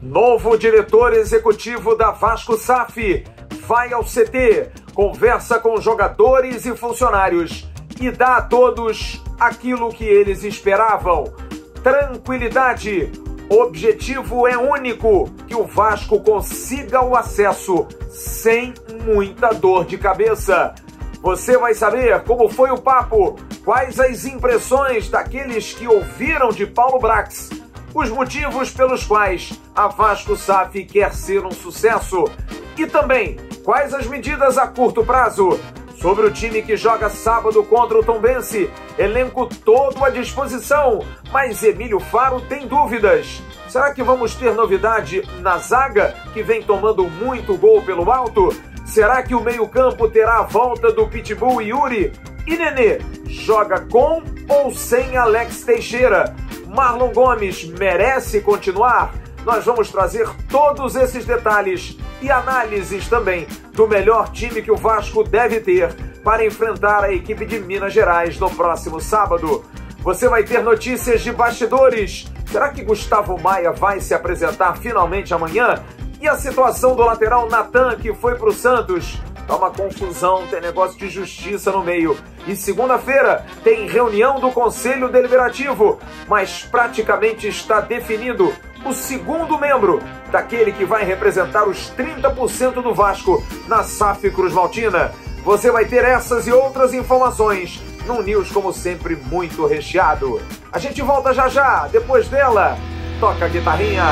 Novo diretor executivo da Vasco SAF vai ao CT, conversa com jogadores e funcionários e dá a todos aquilo que eles esperavam: tranquilidade. O objetivo é único: que o Vasco consiga o acesso sem muita dor de cabeça. Você vai saber como foi o papo, quais as impressões daqueles que ouviram de Paulo Brax, os motivos pelos quais a Vasco SAF quer ser um sucesso e também quais as medidas a curto prazo. Sobre o time que joga sábado contra o Tombense, elenco todo à disposição, mas Emílio Faro tem dúvidas. Será que vamos ter novidade na zaga, que vem tomando muito gol pelo alto? Será que o meio-campo terá a volta do Pitbull e Yuri? E Nenê joga com ou sem Alex Teixeira? Marlon Gomes merece continuar? Nós vamos trazer todos esses detalhes e análises também do melhor time que o Vasco deve ter para enfrentar a equipe de Minas Gerais no próximo sábado. Você vai ter notícias de bastidores. Será que Gustavo Maia vai se apresentar finalmente amanhã? E a situação do lateral Natan, que foi para o Santos? Tá uma confusão, tem negócio de justiça no meio. E segunda-feira tem reunião do Conselho Deliberativo, mas praticamente está definido o segundo membro daquele que vai representar os 30% do Vasco na SAF Cruz Maltina. Você vai ter essas e outras informações num News, como sempre, muito recheado. A gente volta já já, depois dela, toca a guitarrinha.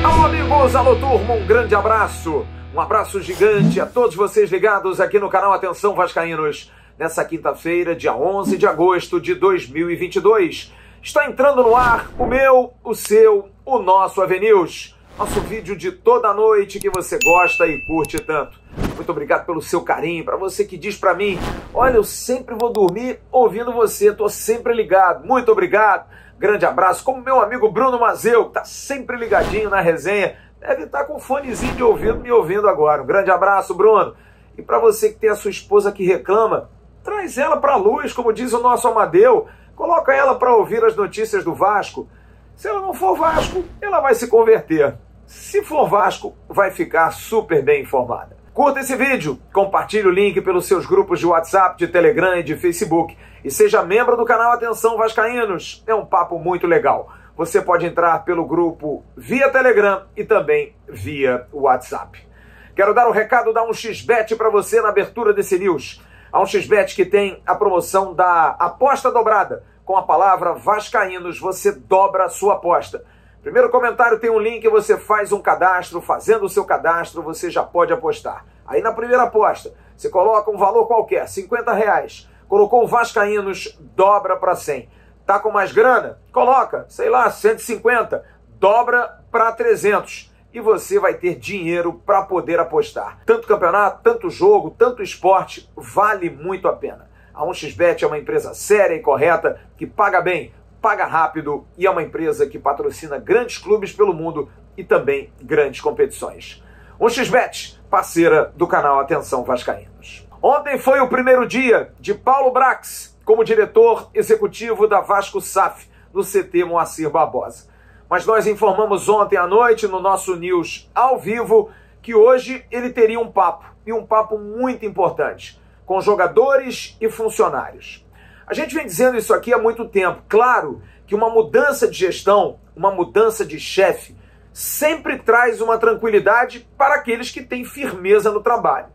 Alô amigos, alô turma, um grande abraço. Um abraço gigante a todos vocês ligados aqui no canal Atenção Vascaínos. Nessa quinta-feira, dia 11 de agosto de 2022. Está entrando no ar o meu, o seu, o nosso AVNews. Nosso vídeo de toda noite que você gosta e curte tanto. Muito obrigado pelo seu carinho. Para você que diz para mim: olha, eu sempre vou dormir ouvindo você, tô sempre ligado. Muito obrigado. Grande abraço. Como meu amigo Bruno Mazeu, que tá sempre ligadinho na resenha. Deve estar com um fonezinho de ouvido me ouvindo agora. Um grande abraço, Bruno. E para você que tem a sua esposa que reclama, traz ela para a luz, como diz o nosso Amadeu. Coloca ela para ouvir as notícias do Vasco. Se ela não for Vasco, ela vai se converter. Se for Vasco, vai ficar super bem informada. Curta esse vídeo, compartilhe o link pelos seus grupos de WhatsApp, de Telegram e de Facebook. E seja membro do canal Atenção Vascaínos. É um papo muito legal. Você pode entrar pelo grupo via Telegram e também via WhatsApp. Quero dar o recado da 1xBet para você na abertura desse News. A 1xBet que tem a promoção da aposta dobrada. Com a palavra Vascaínos, você dobra a sua aposta. Primeiro comentário tem um link, você faz um cadastro. Fazendo o seu cadastro, você já pode apostar. Aí na primeira aposta, você coloca um valor qualquer, R$50. Colocou o Vascaínos, dobra para 100. Tá com mais grana? Coloca, sei lá, 150. Dobra para 300. E você vai ter dinheiro para poder apostar. Tanto campeonato, tanto jogo, tanto esporte, vale muito a pena. A 1xBet é uma empresa séria e correta, que paga bem, paga rápido e é uma empresa que patrocina grandes clubes pelo mundo e também grandes competições. 1xBet, parceira do canal Atenção Vascaínos. Ontem foi o primeiro dia de Paulo Brax como diretor executivo da Vasco SAF no CT Moacir Barbosa. Mas nós informamos ontem à noite no nosso News ao vivo que hoje ele teria um papo, e um papo muito importante, com jogadores e funcionários. A gente vem dizendo isso aqui há muito tempo. Claro que uma mudança de gestão, uma mudança de chefe, sempre traz uma tranquilidade para aqueles que têm firmeza no trabalho.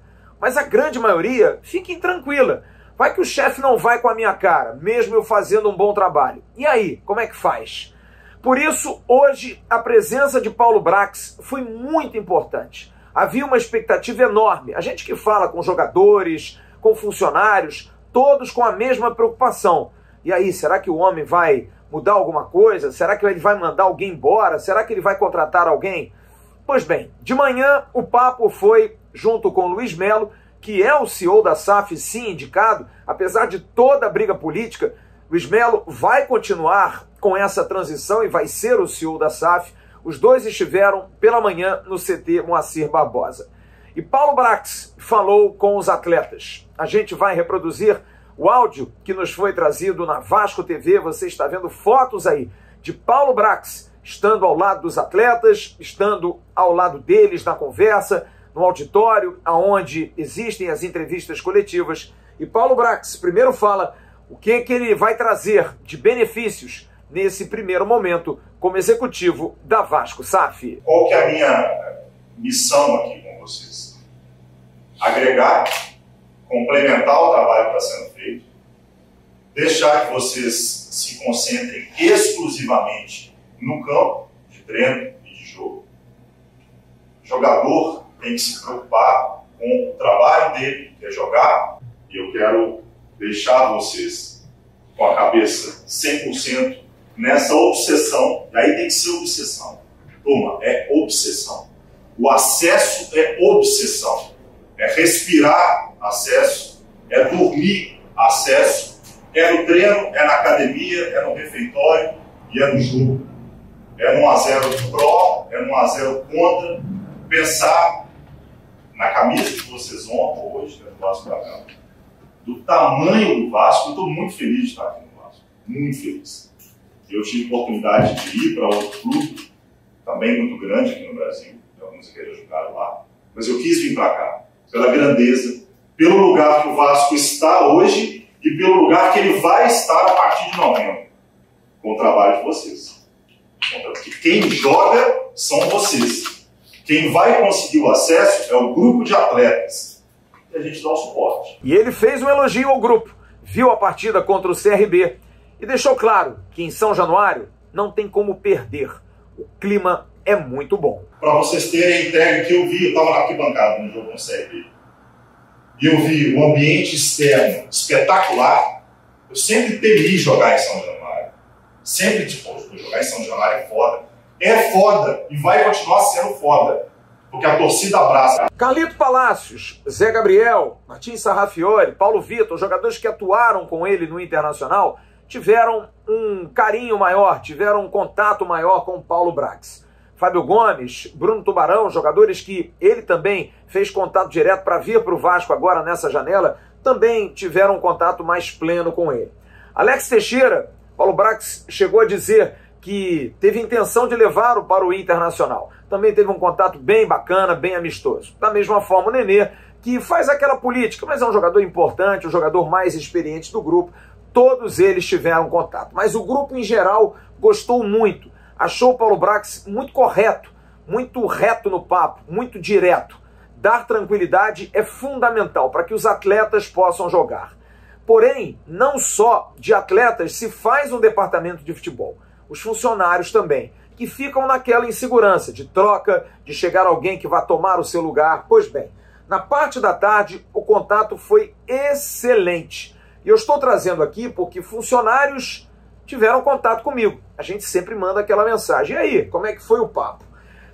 Mas a grande maioria, fiquem tranquila. Vai que o chefe não vai com a minha cara, mesmo eu fazendo um bom trabalho. E aí, como é que faz? Por isso, hoje, a presença de Paulo Brax foi muito importante. Havia uma expectativa enorme. A gente que fala com jogadores, com funcionários, todos com a mesma preocupação. E aí, será que o homem vai mudar alguma coisa? Será que ele vai mandar alguém embora? Será que ele vai contratar alguém? Pois bem, de manhã o papo foi junto com o Luiz Melo, que é o CEO da SAF, sim, indicado, apesar de toda a briga política. Luiz Melo vai continuar com essa transição e vai ser o CEO da SAF. Os dois estiveram pela manhã no CT Moacir Barbosa. E Paulo Brax falou com os atletas. A gente vai reproduzir o áudio que nos foi trazido na Vasco TV. Você está vendo fotos aí de Paulo Brax estando ao lado dos atletas, estando ao lado deles na conversa, no auditório, onde existem as entrevistas coletivas. E Paulo Brax primeiro fala o que ele vai trazer de benefícios nesse primeiro momento como executivo da Vasco SAF. Qual que é a minha missão aqui com vocês? Agregar, complementar o trabalho que está sendo feito, deixar que vocês se concentrem exclusivamente no campo de treino e de jogo. O jogador tem que se preocupar com o trabalho dele, que é jogar, e eu quero deixar vocês com a cabeça 100% nessa obsessão, e aí tem que ser obsessão. Turma, é obsessão. O acesso é obsessão. É respirar acesso, é dormir acesso, é no treino, é na academia, é no refeitório e é no jogo. É no 1-0 pró, é no 1-0 contra. Pensar na camisa que vocês honram hoje, do Vasco da Gama, do tamanho do Vasco. Eu estou muito feliz de estar aqui no Vasco, muito feliz. Eu tive a oportunidade de ir para outro clube, também muito grande aqui no Brasil, alguns aqui já jogaram lá, mas eu quis vir para cá, pela grandeza, pelo lugar que o Vasco está hoje e pelo lugar que ele vai estar a partir de novembro, com o trabalho de vocês. Porque quem joga são vocês. Quem vai conseguir o acesso é o grupo de atletas. E a gente dá o suporte. E ele fez um elogio ao grupo, viu a partida contra o CRB e deixou claro que em São Januário não tem como perder. O clima é muito bom. Para vocês terem a entrega que eu vi, eu estava na arquibancada no jogo com o CRB, e eu vi o ambiente externo espetacular. Eu sempre temi jogar em São Januário. Sempre, jogar em São Januário é foda. É foda e vai continuar sendo foda, porque a torcida abraça. Carlito Palácios, Zé Gabriel, Martins Sarrafiori, Paulo Vitor, jogadores que atuaram com ele no Internacional, tiveram um carinho maior, tiveram um contato maior com o Paulo Brax. Fábio Gomes, Bruno Tubarão, jogadores que ele também fez contato direto para vir para o Vasco agora nessa janela, também tiveram um contato mais pleno com ele. Alex Teixeira, Paulo Brax chegou a dizer que teve intenção de levá-lo para o Internacional. Também teve um contato bem bacana, bem amistoso. Da mesma forma o Nenê, que faz aquela política, mas é um jogador importante, o jogador mais experiente do grupo. Todos eles tiveram contato. Mas o grupo em geral gostou muito. Achou o Paulo Brax muito correto, muito reto no papo, muito direto. Dar tranquilidade é fundamental para que os atletas possam jogar. Porém, não só de atletas se faz um departamento de futebol. Os funcionários também, que ficam naquela insegurança de troca, de chegar alguém que vai tomar o seu lugar. Pois bem, na parte da tarde o contato foi excelente. E eu estou trazendo aqui porque funcionários tiveram contato comigo. A gente sempre manda aquela mensagem. E aí, como é que foi o papo?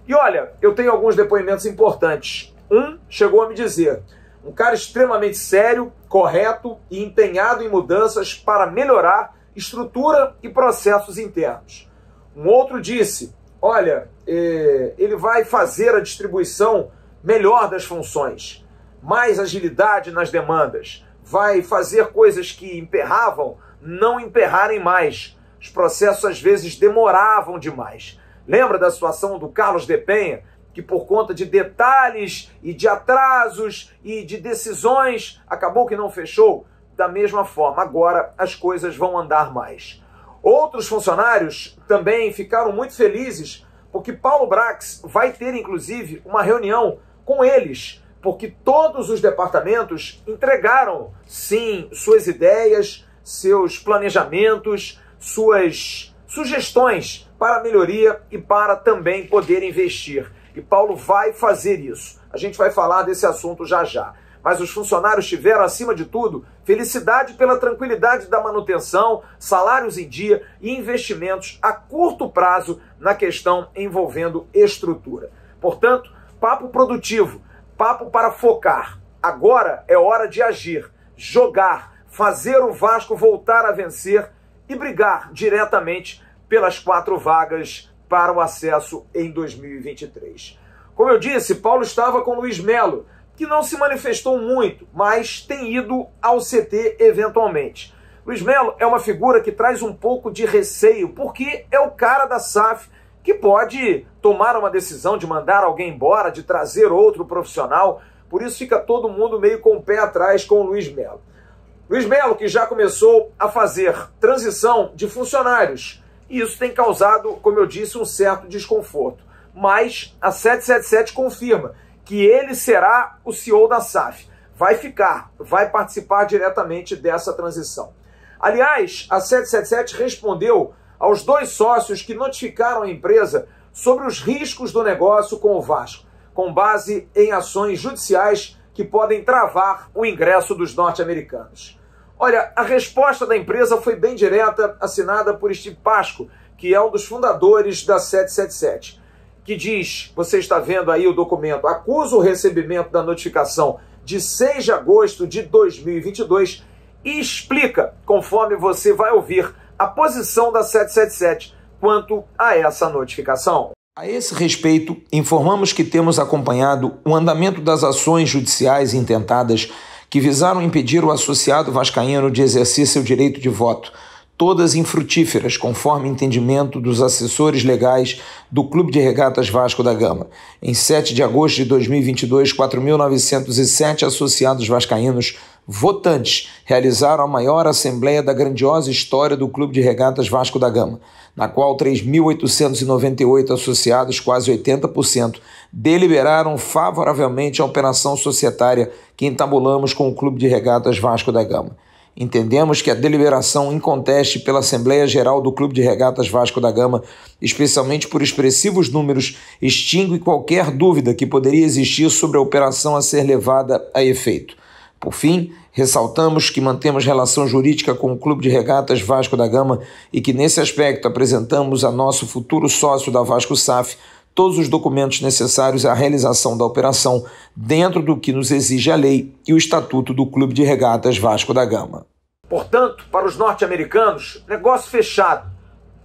E olha, eu tenho alguns depoimentos importantes. Um chegou a me dizer, um cara extremamente sério, correto e empenhado em mudanças para melhorar estrutura e processos internos. Um outro disse, olha, ele vai fazer a distribuição melhor das funções, mais agilidade nas demandas, vai fazer coisas que emperravam, não emperrarem mais. Os processos às vezes demoravam demais. Lembra da situação do Carlos de Penha, que por conta de detalhes e de atrasos e de decisões, acabou que não fechou? Da mesma forma, agora as coisas vão andar mais. Outros funcionários também ficaram muito felizes, porque Paulo Brax vai ter, inclusive, uma reunião com eles, porque todos os departamentos entregaram, sim, suas ideias, seus planejamentos, suas sugestões para melhoria e para também poder investir. E Paulo vai fazer isso. A gente vai falar desse assunto já já. Mas os funcionários tiveram, acima de tudo, felicidade pela tranquilidade da manutenção, salários em dia e investimentos a curto prazo na questão envolvendo estrutura. Portanto, papo produtivo, papo para focar. Agora é hora de agir, jogar, fazer o Vasco voltar a vencer e brigar diretamente pelas 4 vagas para o acesso em 2023. Como eu disse, Paulo estava com Luiz Melo, que não se manifestou muito, mas tem ido ao CT eventualmente. Luiz Melo é uma figura que traz um pouco de receio, porque é o cara da SAF que pode tomar uma decisão de mandar alguém embora, de trazer outro profissional, por isso fica todo mundo meio com o pé atrás com o Luiz Melo. Luiz Melo que já começou a fazer transição de funcionários, e isso tem causado, como eu disse, um certo desconforto. Mas a 777 confirma que ele será o CEO da SAF. Vai ficar, vai participar diretamente dessa transição. Aliás, a 777 respondeu aos 2 sócios que notificaram a empresa sobre os riscos do negócio com o Vasco, com base em ações judiciais que podem travar o ingresso dos norte-americanos. Olha, a resposta da empresa foi bem direta, assinada por Steve Pasco, que é um dos fundadores da 777, que diz, você está vendo aí o documento, acusa o recebimento da notificação de 6 de agosto de 2022 e explica, conforme você vai ouvir, a posição da 777 quanto a essa notificação. A esse respeito, informamos que temos acompanhado o andamento das ações judiciais intentadas que visaram impedir o associado vascaíno de exercer seu direito de voto, todas infrutíferas, conforme entendimento dos assessores legais do Clube de Regatas Vasco da Gama. Em 7 de agosto de 2022, 4.907 associados vascaínos votantes realizaram a maior assembleia da grandiosa história do Clube de Regatas Vasco da Gama, na qual 3.898 associados, quase 80%, deliberaram favoravelmente a operação societária que entabulamos com o Clube de Regatas Vasco da Gama. Entendemos que a deliberação inconteste pela Assembleia Geral do Clube de Regatas Vasco da Gama, especialmente por expressivos números, extingue qualquer dúvida que poderia existir sobre a operação a ser levada a efeito. Por fim, ressaltamos que mantemos relação jurídica com o Clube de Regatas Vasco da Gama e que, nesse aspecto, apresentamos a nosso futuro sócio da Vasco SAF todos os documentos necessários à realização da operação dentro do que nos exige a lei e o Estatuto do Clube de Regatas Vasco da Gama. Portanto, para os norte-americanos, negócio fechado,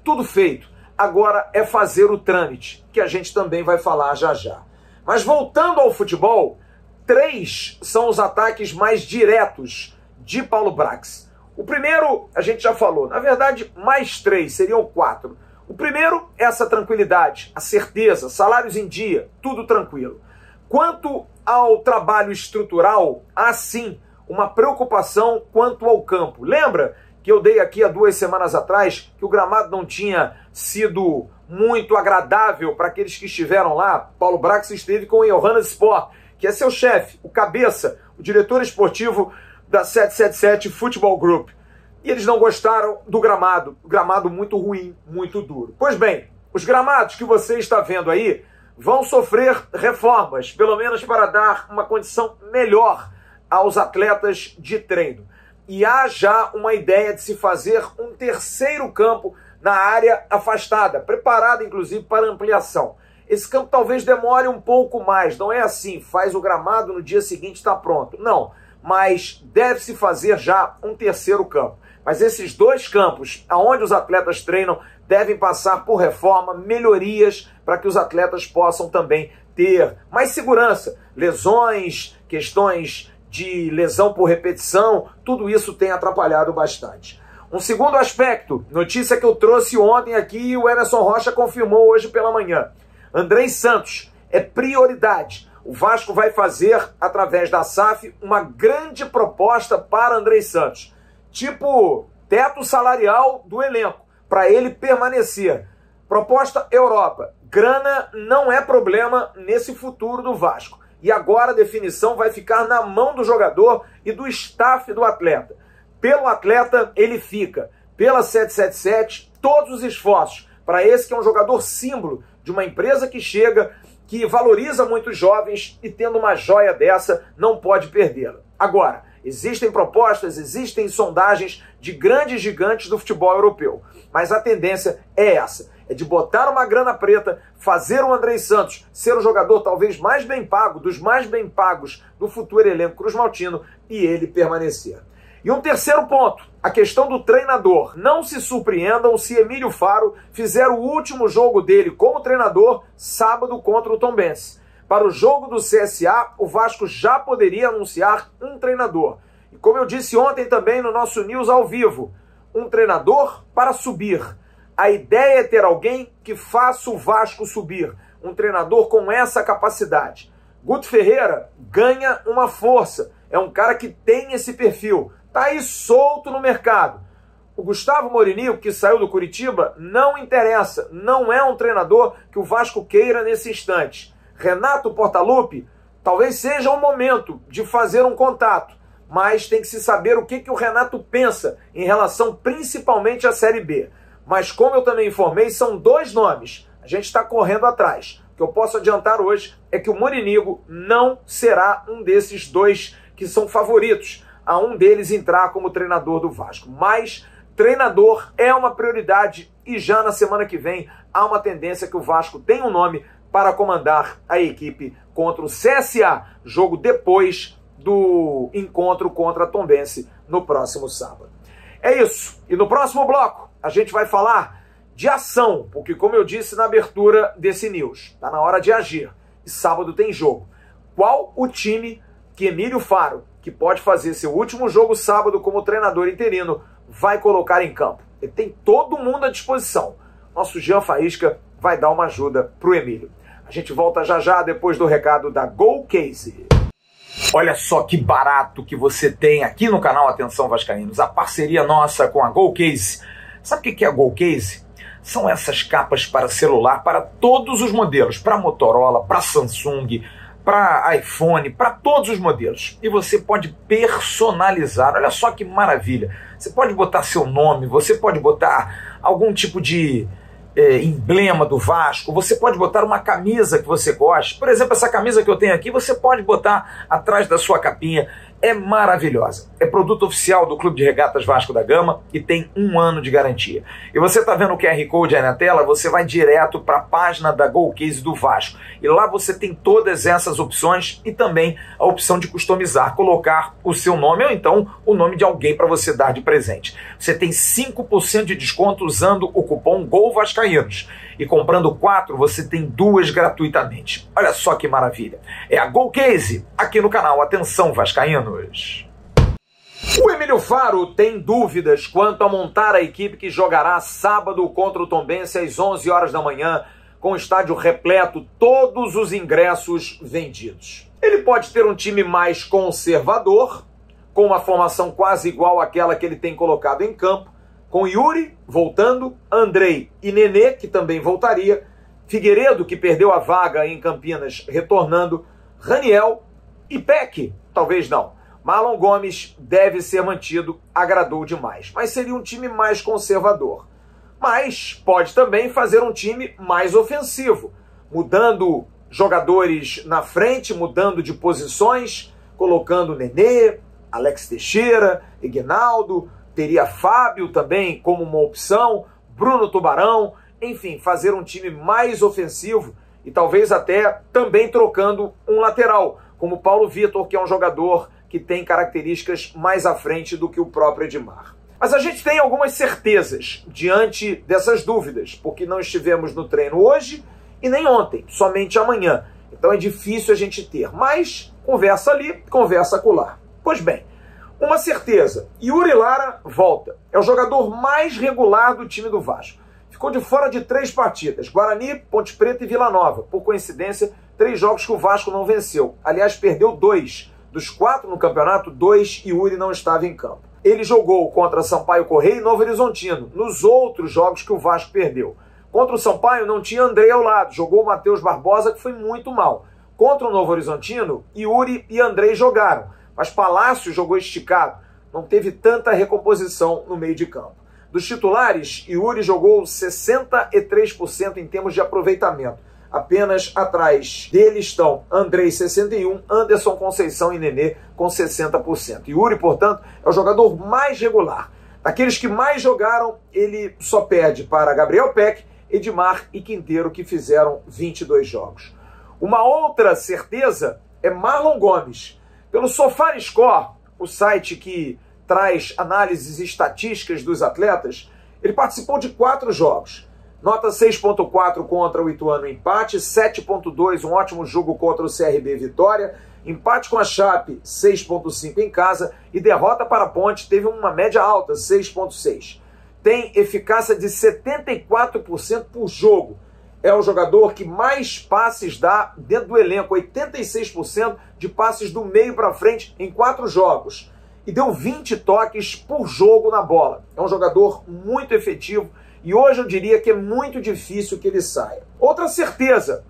tudo feito. Agora é fazer o trâmite, que a gente também vai falar já já. Mas voltando ao futebol, 3 são os ataques mais diretos de Paulo Brax. O primeiro, a gente já falou, na verdade, mais 3, seriam 4. O primeiro, essa tranquilidade, a certeza, salários em dia, tudo tranquilo. Quanto ao trabalho estrutural, há sim uma preocupação quanto ao campo. Lembra que eu dei aqui há 2 semanas atrás que o gramado não tinha sido muito agradável para aqueles que estiveram lá? Paulo Brax esteve com o Johannesspor, que é seu chefe, o cabeça, o diretor esportivo da 777 Futebol Group. E eles não gostaram do gramado, gramado muito ruim, muito duro. Pois bem, os gramados que você está vendo aí vão sofrer reformas, pelo menos para dar uma condição melhor aos atletas de treino. E há já uma ideia de se fazer um 3º campo na área afastada, preparado inclusive para ampliação. Esse campo talvez demore um pouco mais, não é assim, faz o gramado no dia seguinte está pronto. Não, mas deve-se fazer já um 3º campo. Mas esses 2 campos, onde os atletas treinam, devem passar por reforma, melhorias, para que os atletas possam também ter mais segurança. Lesões, questões de lesão por repetição, tudo isso tem atrapalhado bastante. Um segundo aspecto, notícia que eu trouxe ontem aqui e o Emerson Rocha confirmou hoje pela manhã. Andrei Santos é prioridade. O Vasco vai fazer, através da SAF, uma grande proposta para Andrei Santos. Tipo, teto salarial do elenco, para ele permanecer. Proposta Europa. Grana não é problema nesse futuro do Vasco. E agora a definição vai ficar na mão do jogador e do staff do atleta. Pelo atleta, ele fica. Pela 777, todos os esforços. Para esse que é um jogador símbolo de uma empresa que chega, que valoriza muito os jovens e tendo uma joia dessa, não pode perdê-la. Agora, existem propostas, existem sondagens de grandes gigantes do futebol europeu. Mas a tendência é essa, é de botar uma grana preta, fazer o Andrei Santos ser o jogador talvez mais bem pago, dos mais bem pagos do futuro elenco cruzmaltino, e ele permanecer. E um 3º ponto, a questão do treinador. Não se surpreendam se Emílio Faro fizer o último jogo dele como treinador sábado contra o Tombense. Para o jogo do CSA, o Vasco já poderia anunciar um treinador. E como eu disse ontem também no nosso News ao vivo, um treinador para subir. A ideia é ter alguém que faça o Vasco subir. Um treinador com essa capacidade. Guto Ferreira ganha uma força. É um cara que tem esse perfil. Está aí solto no mercado. O Gustavo Morini, que saiu do Curitiba, não interessa. Não é um treinador que o Vasco queira nesse instante. Renato Portaluppi, talvez seja o momento de fazer um contato. Mas tem que se saber o que o Renato pensa em relação principalmente à Série B. Mas como eu também informei, são 2 nomes. A gente está correndo atrás. O que eu posso adiantar hoje é que o Morínigo não será um desses 2 que são favoritos a um deles entrar como treinador do Vasco. Mas treinador é uma prioridade e já na semana que vem há uma tendência que o Vasco tenha um nome para comandar a equipe contra o CSA, jogo depois do encontro contra a Tombense no próximo sábado. É isso. E no próximo bloco a gente vai falar de ação, porque como eu disse na abertura desse news, está na hora de agir. E sábado tem jogo. Qual o time que Emílio Faro, que pode fazer seu último jogo sábado como treinador interino, vai colocar em campo? Ele tem todo mundo à disposição. Nosso Jean Faísca vai dar uma ajuda para o Emílio. A gente volta já já depois do recado da GoCase. Olha só que barato que você tem aqui no canal Atenção Vascaínos. A parceria nossa com a GoCase. Sabe o que é a GoCase? São essas capas para celular para todos os modelos. Para Motorola, para Samsung, para iPhone, para todos os modelos. E você pode personalizar. Olha só que maravilha. Você pode botar seu nome, você pode botar algum tipo de emblema do Vasco, você pode botar uma camisa que você goste. Por exemplo, essa camisa que eu tenho aqui, você pode botar atrás da sua capinha. É maravilhosa. É produto oficial do Clube de Regatas Vasco da Gama e tem 1 ano de garantia. E você está vendo o QR Code aí na tela, você vai direto para a página da GoCase do Vasco. E lá você tem todas essas opções e também a opção de customizar, colocar o seu nome ou então o nome de alguém para você dar de presente. Você tem 5% de desconto usando o cupom GOLVASCAÍNOS. E comprando 4, você tem 2 gratuitamente. Olha só que maravilha. É a GoCase, aqui no canal Atenção Vascaínos. O Emílio Faro tem dúvidas quanto a montar a equipe que jogará sábado contra o Tombense às 11 horas da manhã, com o estádio repleto, todos os ingressos vendidos. Ele pode ter um time mais conservador, com uma formação quase igual àquela que ele tem colocado em campo, com Yuri voltando, Andrei e Nenê, que também voltaria, Figueiredo, que perdeu a vaga em Campinas, retornando, Raniel e Peck, talvez não. Marlon Gomes deve ser mantido, agradou demais, mas seria um time mais conservador. Mas pode também fazer um time mais ofensivo, mudando jogadores na frente, mudando de posições, colocando Nenê, Alex Teixeira, Ignaldo, teria Fábio também como uma opção, Bruno Tubarão, enfim, fazer um time mais ofensivo e talvez até também trocando um lateral, como Paulo Vitor, que é um jogador que tem características mais à frente do que o próprio Edmar. Mas a gente tem algumas certezas diante dessas dúvidas, porque não estivemos no treino hoje e nem ontem, somente amanhã. Então é difícil a gente ter, mas conversa ali, conversa acolá. Pois bem, uma certeza, Yuri Lara volta. É o jogador mais regular do time do Vasco. Ficou de fora de 3 partidas, Guarani, Ponte Preta e Vila Nova. Por coincidência, 3 jogos que o Vasco não venceu. Aliás, perdeu 2. Dos 4 no campeonato, 2 Yuri não estava em campo. Ele jogou contra Sampaio Corrêa e Novo Horizontino, nos outros jogos que o Vasco perdeu. Contra o Sampaio não tinha André ao lado, jogou o Matheus Barbosa, que foi muito mal. Contra o Novo Horizontino, Yuri e Andrei jogaram, mas Palácio jogou esticado, não teve tanta recomposição no meio de campo. Dos titulares, Yuri jogou 63% em termos de aproveitamento. Apenas atrás dele estão Andrei 61%, Anderson Conceição e Nenê com 60%. Yuri, portanto, é o jogador mais regular. Daqueles que mais jogaram, ele só perde para Gabriel Peck, Edmar e Quinteiro, que fizeram 22 jogos. Uma outra certeza é Marlon Gomes. Pelo SofaScore, o site que traz análises estatísticas dos atletas, ele participou de 4 jogos. Nota 6.4 contra o Ituano, empate. 7.2, um ótimo jogo contra o CRB, vitória. Empate com a Chape, 6.5 em casa. E derrota para a Ponte, teve uma média alta, 6.6. Tem eficácia de 74% por jogo. É o jogador que mais passes dá dentro do elenco. 86% de passes do meio para frente em 4 jogos. E deu 20 toques por jogo na bola. É um jogador muito efetivo. E hoje eu diria que é muito difícil que ele saia. Outra certeza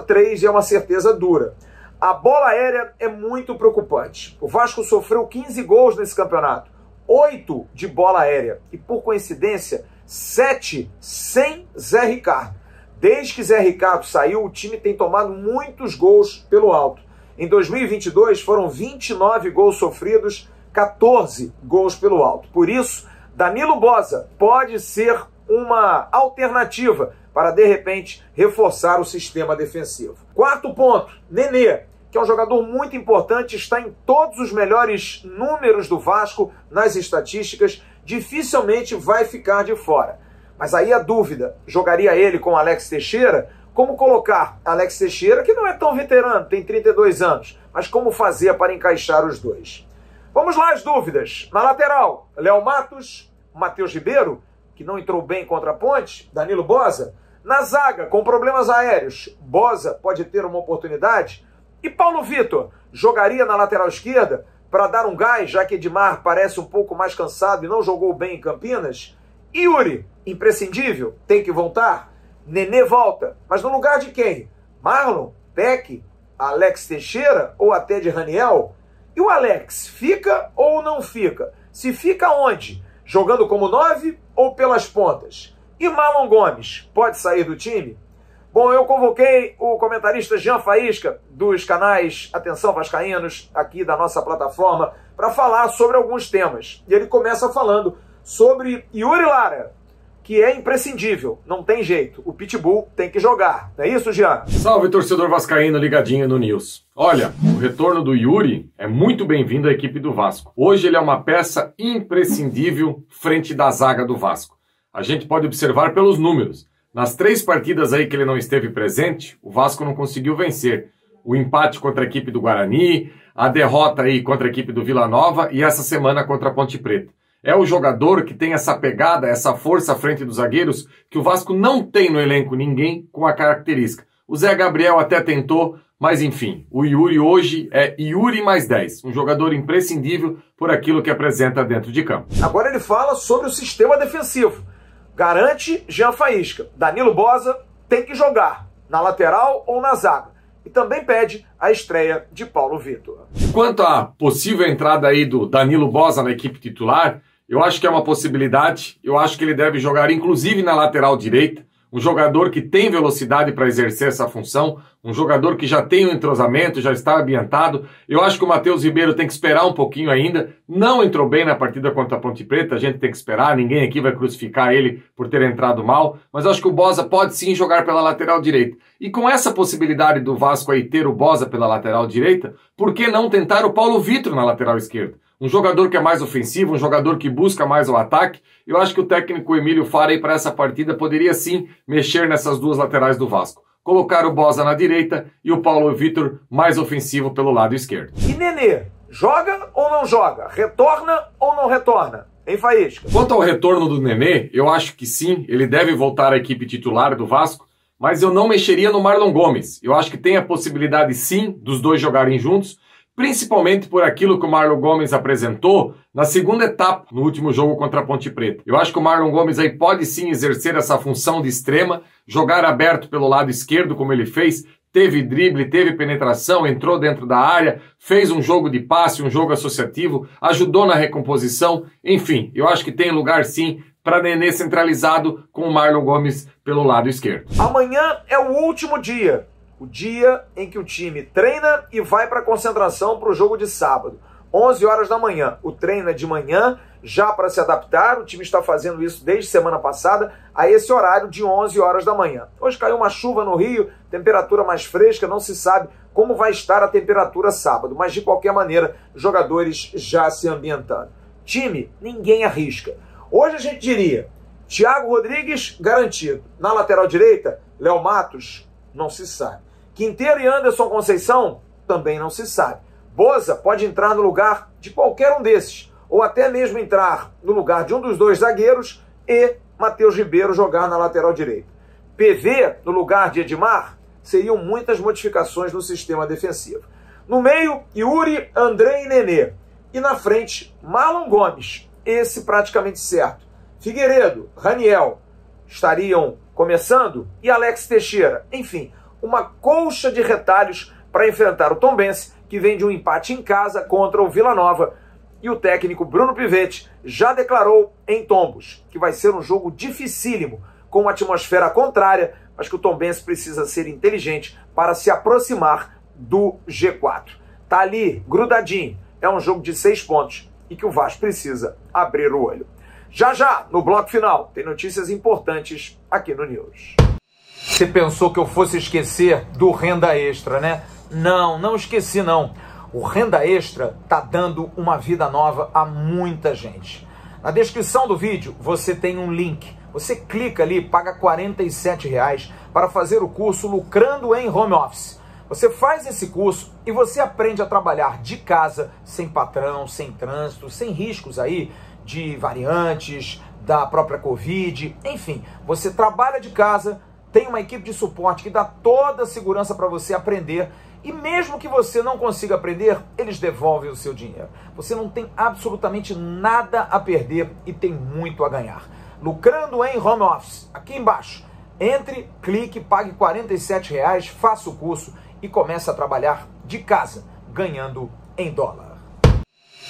3, e é uma certeza dura. A bola aérea é muito preocupante. O Vasco sofreu 15 gols nesse campeonato. 8 de bola aérea. E por coincidência, 7 sem Zé Ricardo. Desde que Zé Ricardo saiu, o time tem tomado muitos gols pelo alto. Em 2022 foram 29 gols sofridos, 14 gols pelo alto. Por isso, Danilo Boza pode ser uma alternativa para, de repente, reforçar o sistema defensivo. Quarto ponto, Nenê, que é um jogador muito importante, está em todos os melhores números do Vasco nas estatísticas, dificilmente vai ficar de fora. Mas aí a dúvida, jogaria ele com Alex Teixeira? Como colocar Alex Teixeira, que não é tão veterano, tem 32 anos, mas como fazer para encaixar os dois? Vamos lá as dúvidas. Na lateral, Léo Matos, Matheus Ribeiro, que não entrou bem contra a Ponte, Danilo Boza. Na zaga, com problemas aéreos, Boza pode ter uma oportunidade. E Paulo Vitor, jogaria na lateral esquerda para dar um gás, já que Edmar parece um pouco mais cansado e não jogou bem em Campinas. Yuri, imprescindível, tem que voltar. Nenê volta, mas no lugar de quem? Marlon, Peck, Alex Teixeira ou até de Raniel? E o Alex, fica ou não fica? Se fica onde? Jogando como 9 ou pelas pontas? E Marlon Gomes, pode sair do time? Bom, eu convoquei o comentarista Jean Faísca, dos canais Atenção Vascaínos, aqui da nossa plataforma, para falar sobre alguns temas. E ele começa falando sobre Yuri Lara, que é imprescindível, não tem jeito, o Pitbull tem que jogar. Não é isso, Jean? Salve, torcedor vascaíno ligadinho no News. Olha, o retorno do Yuri é muito bem-vindo à equipe do Vasco. Hoje ele é uma peça imprescindível frente da zaga do Vasco. A gente pode observar pelos números. Nas 3 partidas aí que ele não esteve presente, o Vasco não conseguiu vencer. O empate contra a equipe do Guarani, a derrota aí contra a equipe do Vila Nova e essa semana contra a Ponte Preta. É o jogador que tem essa pegada, essa força à frente dos zagueiros, que o Vasco não tem no elenco ninguém com a característica. O Zé Gabriel até tentou, mas enfim, o Yuri hoje é Yuri mais 10, um jogador imprescindível por aquilo que apresenta dentro de campo. Agora ele fala sobre o sistema defensivo. Garante Jean Faísca. Danilo Boza tem que jogar, na lateral ou na zaga. E também pede a estreia de Paulo Vitor. Quanto à possível entrada aí do Danilo Boza na equipe titular, eu acho que é uma possibilidade. Eu acho que ele deve jogar inclusive na lateral direita. Um jogador que tem velocidade para exercer essa função, um jogador que já tem um entrosamento, já está ambientado. Eu acho que o Matheus Ribeiro tem que esperar um pouquinho ainda. Não entrou bem na partida contra a Ponte Preta, a gente tem que esperar, ninguém aqui vai crucificar ele por ter entrado mal. Mas eu acho que o Boza pode sim jogar pela lateral direita. E com essa possibilidade do Vasco aí ter o Boza pela lateral direita, por que não tentar o Paulo Vitor na lateral esquerda? Um jogador que é mais ofensivo, um jogador que busca mais o ataque. Eu acho que o técnico Emílio Fara aí para essa partida poderia sim mexer nessas 2 laterais do Vasco. Colocar o Boza na direita e o Paulo Vitor mais ofensivo pelo lado esquerdo. E Nenê, joga ou não joga? Retorna ou não retorna? Em Faísca. Quanto ao retorno do Nenê, eu acho que sim, ele deve voltar à equipe titular do Vasco, mas eu não mexeria no Marlon Gomes. Eu acho que tem a possibilidade sim dos dois jogarem juntos, principalmente por aquilo que o Marlon Gomes apresentou na segunda etapa, no último jogo contra a Ponte Preta. Eu acho que o Marlon Gomes aí pode sim exercer essa função de extrema, jogar aberto pelo lado esquerdo, como ele fez, teve drible, teve penetração, entrou dentro da área, fez um jogo de passe, um jogo associativo, ajudou na recomposição, enfim, eu acho que tem lugar sim para Nenê centralizado com o Marlon Gomes pelo lado esquerdo. Amanhã é o último dia. O dia em que o time treina e vai para a concentração para o jogo de sábado. 11 horas da manhã. O treino é de manhã, já para se adaptar. O time está fazendo isso desde semana passada, a esse horário de 11 horas da manhã. Hoje caiu uma chuva no Rio, temperatura mais fresca, não se sabe como vai estar a temperatura sábado. Mas, de qualquer maneira, jogadores já se ambientando. Time, ninguém arrisca. Hoje a gente diria, Thiago Rodrigues, garantido. Na lateral direita, Léo Matos, não se sabe. Quinteiro e Anderson Conceição, também não se sabe. Boza pode entrar no lugar de qualquer um desses, ou até mesmo entrar no lugar de um dos dois zagueiros e Matheus Ribeiro jogar na lateral direita. PV no lugar de Edmar, seriam muitas modificações no sistema defensivo. No meio, Yuri, André e Nenê. E na frente, Marlon Gomes, esse praticamente certo. Figueiredo, Raniel estariam começando e Alex Teixeira. Enfim, uma colcha de retalhos para enfrentar o Tombense, que vem de um empate em casa contra o Vila Nova. E o técnico Bruno Pivetti já declarou em Tombos que vai ser um jogo dificílimo, com uma atmosfera contrária, mas que o Tombense precisa ser inteligente para se aproximar do G4. Tá ali, grudadinho. É um jogo de 6 pontos e que o Vasco precisa abrir o olho. Já, no bloco final, tem notícias importantes aqui no News. Você pensou que eu fosse esquecer do Renda Extra, né? Não esqueci não. O Renda Extra tá dando uma vida nova a muita gente. Na descrição do vídeo você tem um link. Você clica ali, paga R$ 47,00 para fazer o curso Lucrando em Home Office. Você faz esse curso e você aprende a trabalhar de casa, sem patrão, sem trânsito, sem riscos aí de variantes, da própria Covid, enfim. Você trabalha de casa, tem uma equipe de suporte que dá toda a segurança para você aprender e mesmo que você não consiga aprender, eles devolvem o seu dinheiro. Você não tem absolutamente nada a perder e tem muito a ganhar. Lucrando em Home Office, aqui embaixo. Entre, clique, pague R$ 47,00, faça o curso e comece a trabalhar de casa, ganhando em dólar.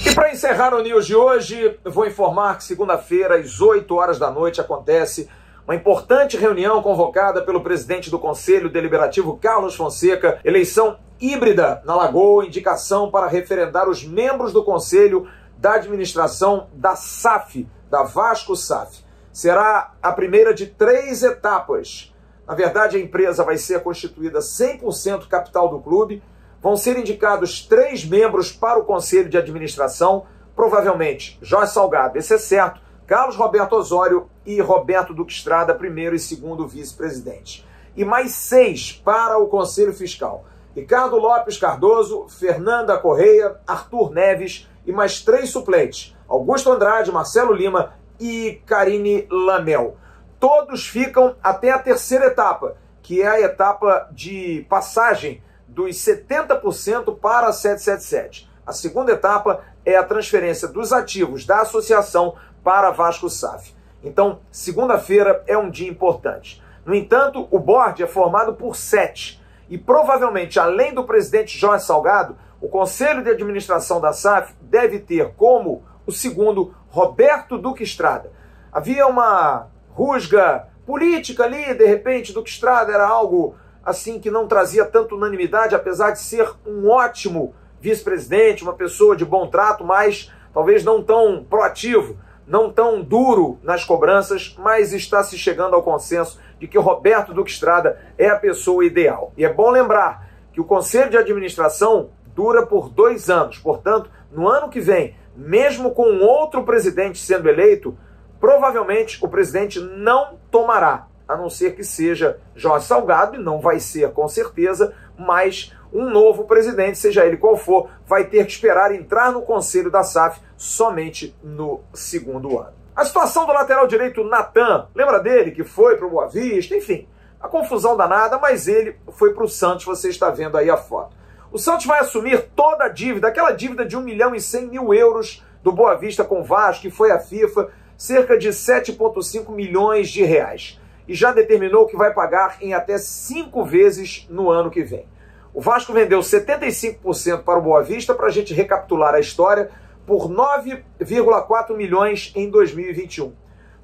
E para encerrar o News de hoje, eu vou informar que segunda-feira, às 8 horas da noite, acontece uma importante reunião convocada pelo presidente do Conselho Deliberativo, Carlos Fonseca, eleição híbrida na Lagoa, indicação para referendar os membros do Conselho da Administração da SAF, da Vasco SAF. Será a primeira de 3 etapas. Na verdade, a empresa vai ser constituída 100% capital do clube. Vão ser indicados 3 membros para o Conselho de Administração, provavelmente Jorge Salgado, esse é certo, Carlos Roberto Osório e Roberto Duque Estrada, primeiro e segundo vice-presidente. E mais 6 para o Conselho Fiscal. Ricardo Lopes Cardoso, Fernanda Correia, Arthur Neves e mais 3 suplentes. Augusto Andrade, Marcelo Lima e Karine Lamel. Todos ficam até a 3ª etapa, que é a etapa de passagem dos 70% para a 777. A 2ª etapa é a transferência dos ativos da associação para a Vasco SAF. Então, segunda-feira é um dia importante. No entanto, o board é formado por 7. E provavelmente, além do presidente Jorge Salgado, o Conselho de Administração da SAF deve ter como o segundo Roberto Duque Estrada. Havia uma rusga política ali, de repente, Duque Estrada era algo assim que não trazia tanta unanimidade, apesar de ser um ótimo vice-presidente, uma pessoa de bom trato, mas talvez não tão proativo, não tão duro nas cobranças, mas está se chegando ao consenso de que o Roberto Duque Estrada é a pessoa ideal. E é bom lembrar que o Conselho de Administração dura por 2 anos, portanto, no ano que vem, mesmo com outro presidente sendo eleito, provavelmente o presidente não tomará, a não ser que seja Jorge Salgado, e não vai ser com certeza, mas um novo presidente, seja ele qual for, vai ter que esperar entrar no Conselho da SAF somente no 2º ano. A situação do lateral direito Natan, lembra dele que foi para o Boa Vista, enfim, a confusão danada, mas ele foi para o Santos, você está vendo aí a foto. O Santos vai assumir toda a dívida, aquela dívida de 1.100.000 euros do Boa Vista com o Vasco, que foi à FIFA, cerca de 7,5 milhões de reais. E já determinou que vai pagar em até 5 vezes no ano que vem. O Vasco vendeu 75% para o Boa Vista, para a gente recapitular a história, por 9,4 milhões em 2021.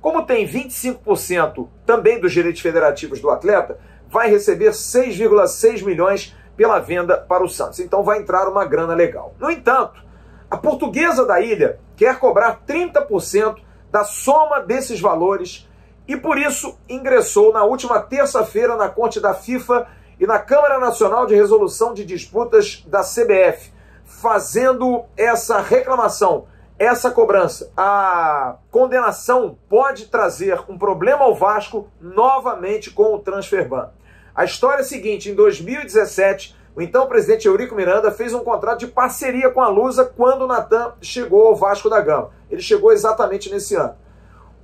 Como tem 25% também dos direitos federativos do atleta, vai receber 6,6 milhões pela venda para o Santos. Então vai entrar uma grana legal. No entanto, a Portuguesa da Ilha quer cobrar 30% da soma desses valores e por isso ingressou na última terça-feira na Corte da FIFA e na Câmara Nacional de Resolução de Disputas da CBF, fazendo essa reclamação essa cobrança. A condenação pode trazer um problema ao Vasco novamente com o Transferban. A história é a seguinte: em 2017, o então presidente Eurico Miranda fez um contrato de parceria com a Lusa quando o Natan chegou ao Vasco da Gama. Ele chegou exatamente nesse ano.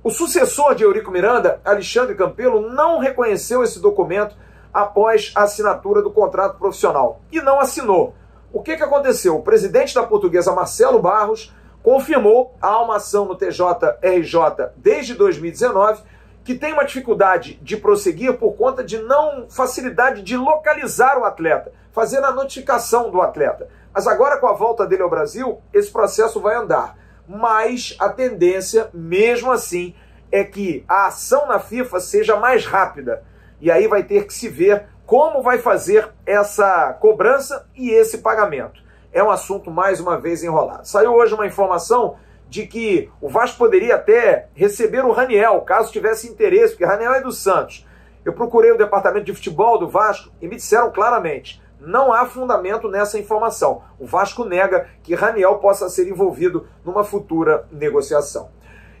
O sucessor de Eurico Miranda, Alexandre Campelo, não reconheceu esse documento após a assinatura do contrato profissional e não assinou. O que aconteceu? O presidente da Portuguesa, Marcelo Barros, confirmou a uma ação no TJRJ desde 2019 que tem uma dificuldade de prosseguir por conta de não facilidade de localizar o atleta, fazer a notificação do atleta. Mas agora, com a volta dele ao Brasil, esse processo vai andar. Mas a tendência, mesmo assim, é que a ação na FIFA seja mais rápida. E aí vai ter que se ver como vai fazer essa cobrança e esse pagamento. É um assunto, mais uma vez, enrolado. Saiu hoje uma informação de que o Vasco poderia até receber o Raniel, caso tivesse interesse, porque Raniel é do Santos. Eu procurei o departamento de futebol do Vasco e me disseram claramente: não há fundamento nessa informação. O Vasco nega que Raniel possa ser envolvido numa futura negociação.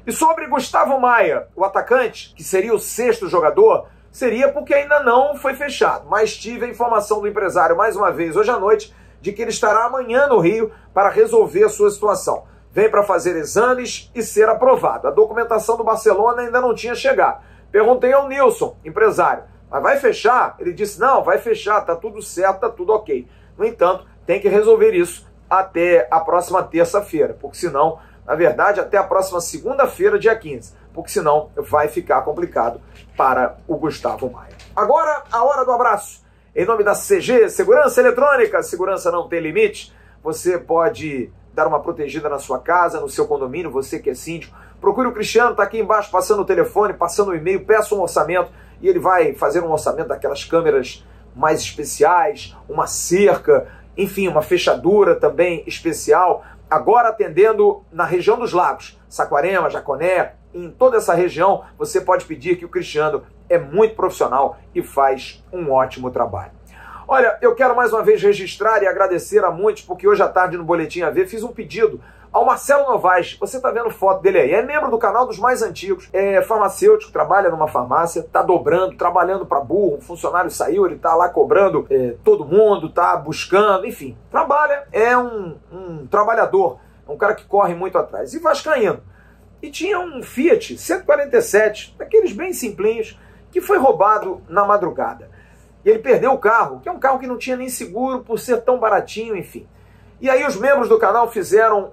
E sobre Gustavo Maia, o atacante, que seria o 6º jogador, seria porque ainda não foi fechado. Mas tive a informação do empresário, mais uma vez, hoje à noite, de que ele estará amanhã no Rio para resolver a sua situação. Vem para fazer exames e ser aprovado. A documentação do Barcelona ainda não tinha chegado. Perguntei ao Nilson, empresário: mas vai fechar? Ele disse: não, vai fechar, tá tudo certo, tá tudo ok. No entanto, tem que resolver isso até a próxima terça-feira, porque senão, na verdade, até a próxima segunda-feira, dia 15, porque senão vai ficar complicado para o Gustavo Maia. Agora, a hora do abraço. Em nome da CG, Segurança Eletrônica, segurança não tem limite. Você pode dar uma protegida na sua casa, no seu condomínio, você que é síndico. Procure o Cristiano, está aqui embaixo, passando o telefone, passando o e-mail, peça um orçamento e ele vai fazer um orçamento daquelas câmeras mais especiais, uma cerca, enfim, uma fechadura também especial. Agora atendendo na região dos lagos, Saquarema, Jaconé, em toda essa região, você pode pedir que o Cristiano é muito profissional e faz um ótimo trabalho. Olha, eu quero mais uma vez registrar e agradecer a muitos, porque hoje à tarde no Boletim AV fiz um pedido ao Marcelo Novaes. Você está vendo foto dele aí, é membro do canal dos mais antigos, é farmacêutico, trabalha numa farmácia, está dobrando, trabalhando para burro, um funcionário saiu, ele está lá cobrando todo mundo, está buscando, enfim, trabalha, é um trabalhador, um cara que corre muito atrás. E vascaíno. E tinha um Fiat 147, daqueles bem simplinhos, que foi roubado na madrugada. E ele perdeu o carro, que é um carro que não tinha nem seguro por ser tão baratinho, enfim. E aí os membros do canal fizeram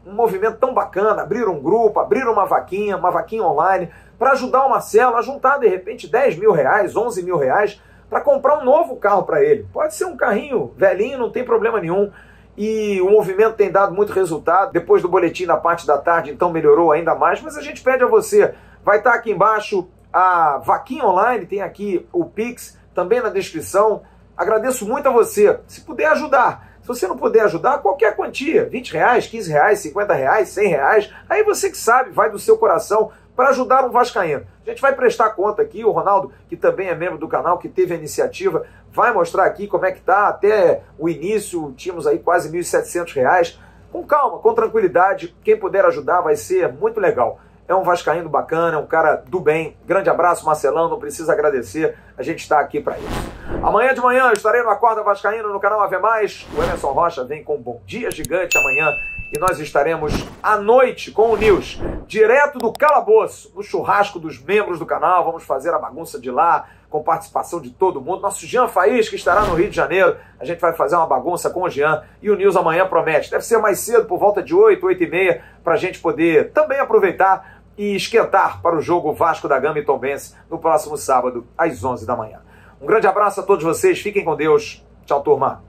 um movimento tão bacana, abriram um grupo, abriram uma vaquinha online, para ajudar o Marcelo a juntar, de repente, 10 mil reais, 11 mil reais, para comprar um novo carro para ele. Pode ser um carrinho velhinho, não tem problema nenhum. E o movimento tem dado muito resultado. Depois do boletim na parte da tarde, então melhorou ainda mais. Mas a gente pede a você, vai estar aqui embaixo a vaquinha online, tem aqui o Pix, também na descrição. Agradeço muito a você, se puder ajudar. Se você não puder ajudar, qualquer quantia, 20 reais, 15 reais, 50 reais, 100 reais, aí você que sabe, vai do seu coração para ajudar um vascaíno. A gente vai prestar conta aqui, o Ronaldo, que também é membro do canal, que teve a iniciativa, vai mostrar aqui como é que tá. Até o início tínhamos aí quase 1.700 reais. Com calma, com tranquilidade, quem puder ajudar vai ser muito legal. É um vascaíno bacana, é um cara do bem. Grande abraço, Marcelão, não precisa agradecer, a gente está aqui para isso. Amanhã de manhã eu estarei no Acorda Vascaíno no canal Ave Mais. O Emerson Rocha vem com um Bom Dia Gigante amanhã e nós estaremos à noite com o News, direto do calabouço, no churrasco dos membros do canal. Vamos fazer a bagunça de lá, com participação de todo mundo. Nosso Jean Faís, que estará no Rio de Janeiro, a gente vai fazer uma bagunça com o Jean. E o News amanhã promete, deve ser mais cedo, por volta de 8, 8h30, para a gente poder também aproveitar e esquentar para o jogo Vasco da Gama e Tombense no próximo sábado, às 11 da manhã. Um grande abraço a todos vocês, fiquem com Deus. Tchau, turma.